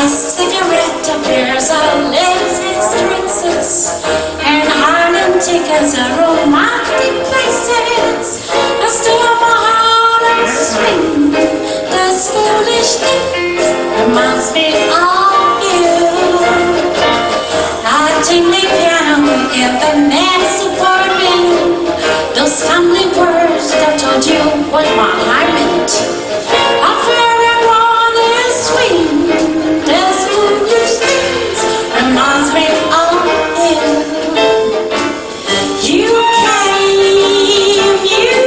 My cigarette appears on lazy stresses, and Harlem tickets are romantic places. I still my heart and swing. Those foolish things reminds me of you. I take the piano in the next apartment. Those family words that told you what my heart meant. I feel that one is sweet. Those foolish things reminds me of you. You came, you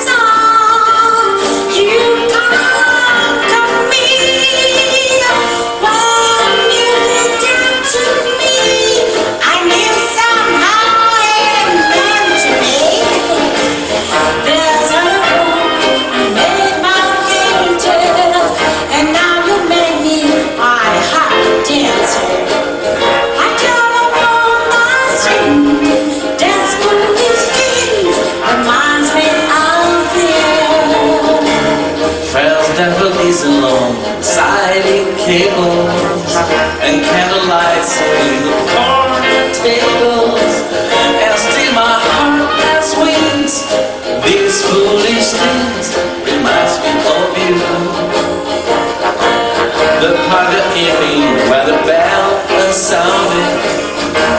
saw, you conquered me. When you did that to me, I knew somehow it meant to be. There's a room you made my painted, and now you made me my heart dancer. I turn upon my string, dance foolish things, reminds me of you. Trails devotees along siding cables and candlelights in the corner tables, and still my heart has wings. These foolish things reminds me of you. The part of evening where the bell is sounding,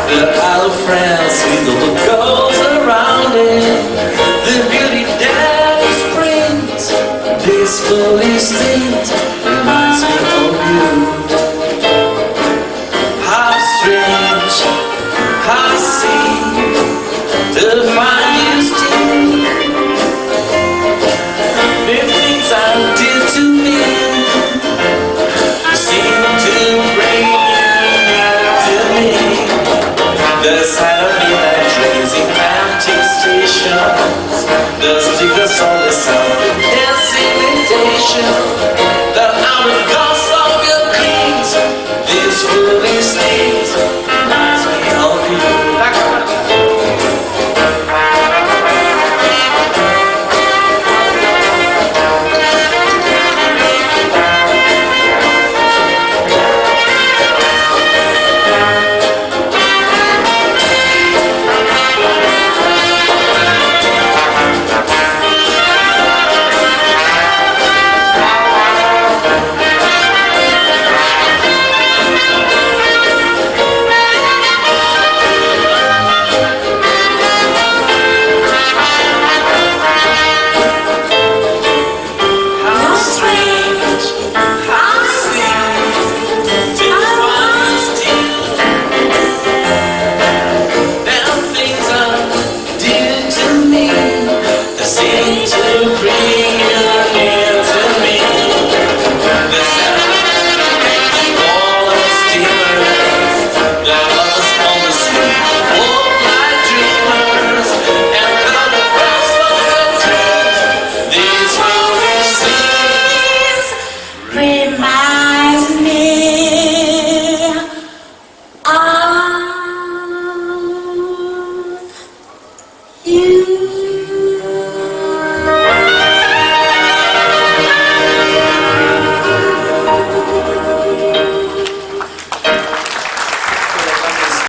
the idle friends with all the girls around it, the beauty that it brings. These foolish things